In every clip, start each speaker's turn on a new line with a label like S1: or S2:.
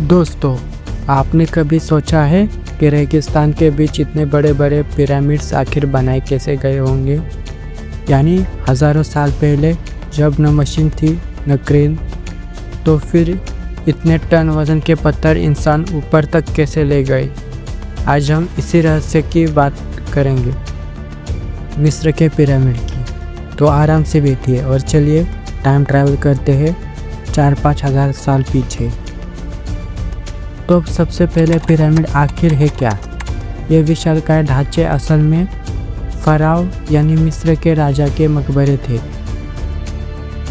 S1: दोस्तों, आपने कभी सोचा है कि रेगिस्तान के बीच इतने बड़े बड़े पिरामिड्स आखिर बनाए कैसे गए होंगे? यानी हज़ारों साल पहले जब न मशीन थी न क्रेन, तो फिर इतने टन वज़न के पत्थर इंसान ऊपर तक कैसे ले गए? आज हम इसी रहस्य की बात करेंगे, मिस्र के पिरामिड की। तो आराम से बैठिए और चलिए टाइम ट्रैवल करते हैं 4-5 हज़ार साल पीछे। तो सबसे पहले पिरामिड आखिर है क्या? ये विशालकाय ढांचे असल में फ़राओ यानी मिस्र के राजा के मकबरे थे।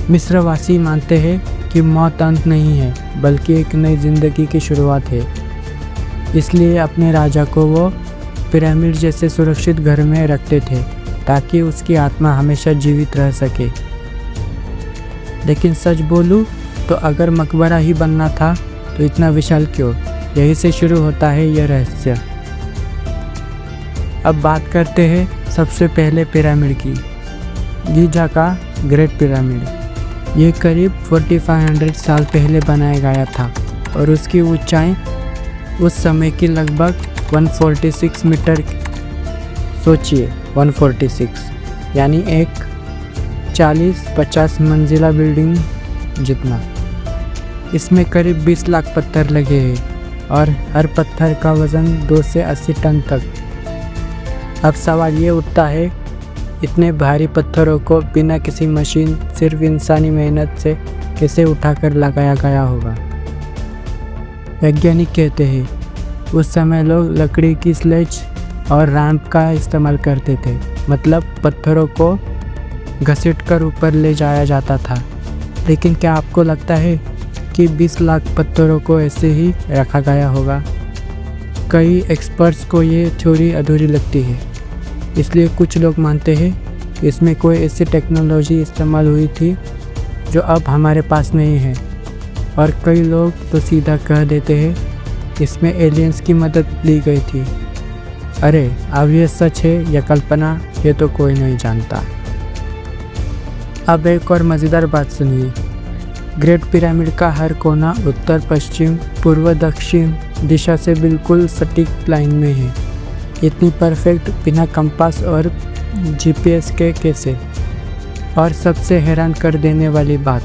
S1: मिस्रवासी मानते हैं कि मौत अंत नहीं है, बल्कि एक नई ज़िंदगी की शुरुआत है। इसलिए अपने राजा को वो पिरामिड जैसे सुरक्षित घर में रखते थे ताकि उसकी आत्मा हमेशा जीवित रह सके। लेकिन सच बोलूँ तो अगर मकबरा ही बनना था तो इतना विशाल क्यों? यही से शुरू होता है यह रहस्य। अब बात करते हैं सबसे पहले पिरामिड की, गीज़ा का ग्रेट पिरामिड। ये करीब 4500 साल पहले बनाया गया था और उसकी ऊंचाई उस समय की लगभग 146 मीटर। सोचिए 146 यानी एक 40-50 मंजिला बिल्डिंग जितना। इसमें करीब 20 लाख पत्थर लगे हैं और हर पत्थर का वज़न 2 से 80 टन तक। अब सवाल ये उठता है, इतने भारी पत्थरों को बिना किसी मशीन, सिर्फ इंसानी मेहनत से कैसे उठाकर लगाया गया होगा? वैज्ञानिक कहते हैं उस समय लोग लकड़ी की स्लेज और रैंप का इस्तेमाल करते थे, मतलब पत्थरों को घसीटकर ऊपर ले जाया जाता था। लेकिन क्या आपको लगता है कि 20 लाख पत्थरों को ऐसे ही रखा गया होगा? कई एक्सपर्ट्स को ये थ्योरी अधूरी लगती है। इसलिए कुछ लोग मानते हैं इसमें कोई ऐसी टेक्नोलॉजी इस्तेमाल हुई थी जो अब हमारे पास नहीं है, और कई लोग तो सीधा कह देते हैं इसमें एलियंस की मदद ली गई थी। अरे अब ये सच है या कल्पना, ये तो कोई नहीं जानता। अब एक और मज़ेदार बात सुनिए, ग्रेट पिरामिड का हर कोना उत्तर पश्चिम पूर्व दक्षिण दिशा से बिल्कुल सटीक लाइन में है। इतनी परफेक्ट बिना कंपास और जीपीएस के कैसे? और सबसे हैरान कर देने वाली बात,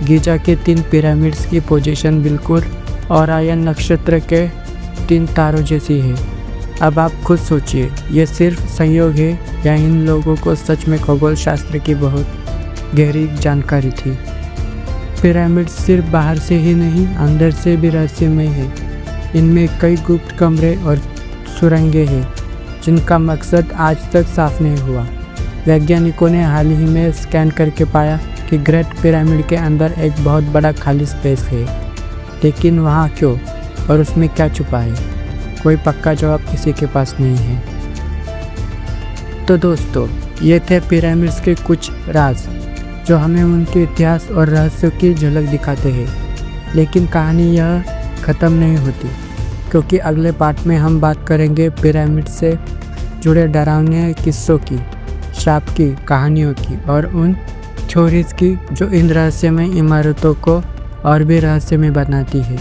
S1: गीज़ा के 3 पिरामिड्स की पोजीशन बिल्कुल ओरायन नक्षत्र के 3 तारों जैसी है। अब आप खुद सोचिए, ये सिर्फ संयोग है या इन लोगों को सच में खगोल शास्त्र की बहुत गहरी जानकारी थी? पिरामिड सिर्फ बाहर से ही नहीं, अंदर से भी रहस्यमय है। इनमें कई गुप्त कमरे और सुरंगें हैं जिनका मकसद आज तक साफ नहीं हुआ। वैज्ञानिकों ने हाल ही में स्कैन करके पाया कि ग्रेट पिरामिड के अंदर एक बहुत बड़ा खाली स्पेस है। लेकिन वहाँ क्यों और उसमें क्या छुपा है? कोई पक्का जवाब किसी के पास नहीं है। तो दोस्तों, ये थे पिरामिड्स के कुछ राज जो हमें उनके इतिहास और रहस्यों की झलक दिखाते हैं। लेकिन कहानी यह ख़त्म नहीं होती, क्योंकि अगले पार्ट में हम बात करेंगे पिरामिड से जुड़े डरावने किस्सों की, श्राप की, कहानियों की और उन थ्योरीज की जो इन रहस्यमय इमारतों को और भी रहस्यमय बनाती है।